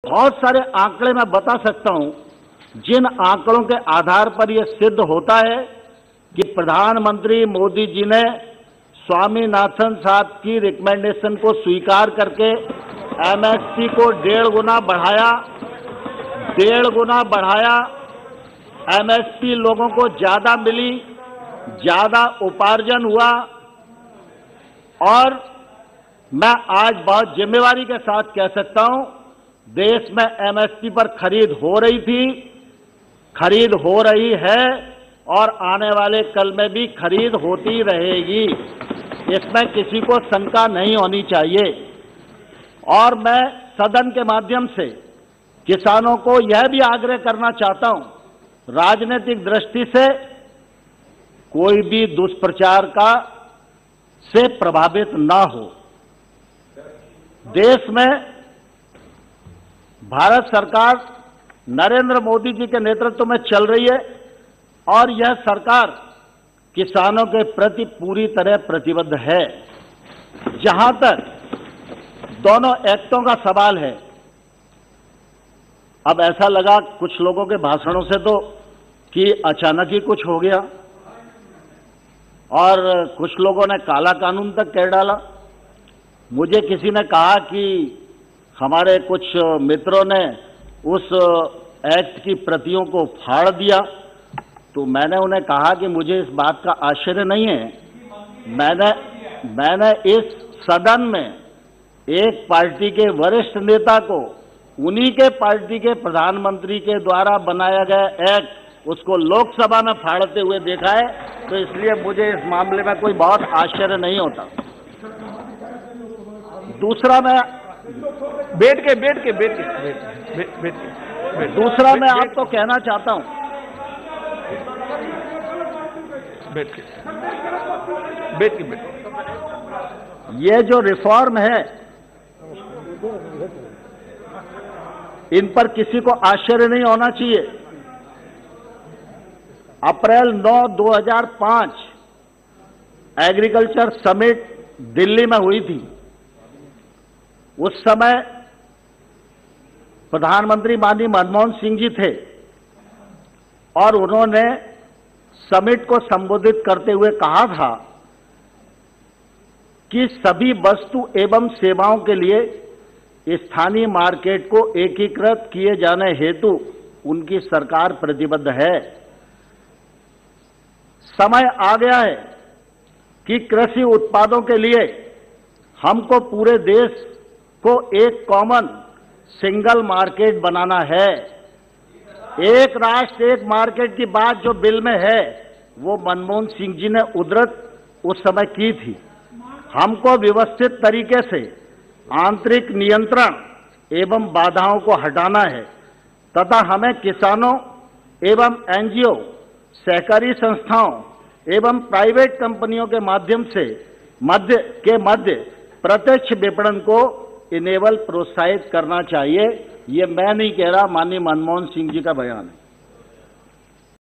बहुत सारे आंकड़े मैं बता सकता हूं, जिन आंकड़ों के आधार पर यह सिद्ध होता है कि प्रधानमंत्री मोदी जी ने स्वामीनाथन साहब की रिकमेंडेशन को स्वीकार करके एमएसपी को 1.5 गुना बढ़ाया। एमएसपी लोगों को ज्यादा मिली, ज्यादा उपार्जन हुआ और मैं आज बहुत जिम्मेवारी के साथ कह सकता हूं, देश में एमएसपी पर खरीद हो रही थी, खरीद हो रही है और आने वाले कल में भी खरीद होती रहेगी। इसमें किसी को शंका नहीं होनी चाहिए। और मैं सदन के माध्यम से किसानों को यह भी आग्रह करना चाहता हूं, राजनीतिक दृष्टि से कोई भी दुष्प्रचार का से प्रभावित ना हो। देश में भारत सरकार नरेंद्र मोदी जी के नेतृत्व में चल रही है और यह सरकार किसानों के प्रति पूरी तरह प्रतिबद्ध है। जहां तक दोनों एक्टों का सवाल है, अब ऐसा लगा कुछ लोगों के भाषणों से तो कि अचानक ही कुछ हो गया और कुछ लोगों ने काला कानून तक कह डाला। मुझे किसी ने कहा कि हमारे कुछ मित्रों ने उस एक्ट की प्रतियों को फाड़ दिया, तो मैंने उन्हें कहा कि मुझे इस बात का आश्चर्य नहीं है। मैंने इस सदन में एक पार्टी के वरिष्ठ नेता को उन्हीं के पार्टी के प्रधानमंत्री के द्वारा बनाया गया एक्ट उसको लोकसभा में फाड़ते हुए देखा है, तो इसलिए मुझे इस मामले में कोई बहुत आश्चर्य नहीं होता। दूसरा मैं दूसरा मैं आपको कहना चाहता हूं, ये जो रिफॉर्म है इन पर किसी को आश्चर्य नहीं होना चाहिए। अप्रैल 9, 2005 एग्रीकल्चर समिट दिल्ली में हुई थी। उस समय प्रधानमंत्री माननीय मनमोहन सिंह जी थे और उन्होंने समिट को संबोधित करते हुए कहा था कि सभी वस्तु एवं सेवाओं के लिए स्थानीय मार्केट को एकीकृत किए जाने हेतु उनकी सरकार प्रतिबद्ध है। समय आ गया है कि कृषि उत्पादों के लिए हमको पूरे देश को एक कॉमन सिंगल मार्केट बनाना है। एक राष्ट्र एक मार्केट की बात जो बिल में है वो मनमोहन सिंह जी ने उद्धृत उस समय की थी। हमको व्यवस्थित तरीके से आंतरिक नियंत्रण एवं बाधाओं को हटाना है तथा हमें किसानों एवं एनजीओ, सहकारी संस्थाओं एवं प्राइवेट कंपनियों के माध्यम से मध्य प्रत्यक्ष विपणन को इनेबल प्रोत्साहित करना चाहिए। ये मैं नहीं कह रहा, माननीय मनमोहन सिंह जी का बयान है।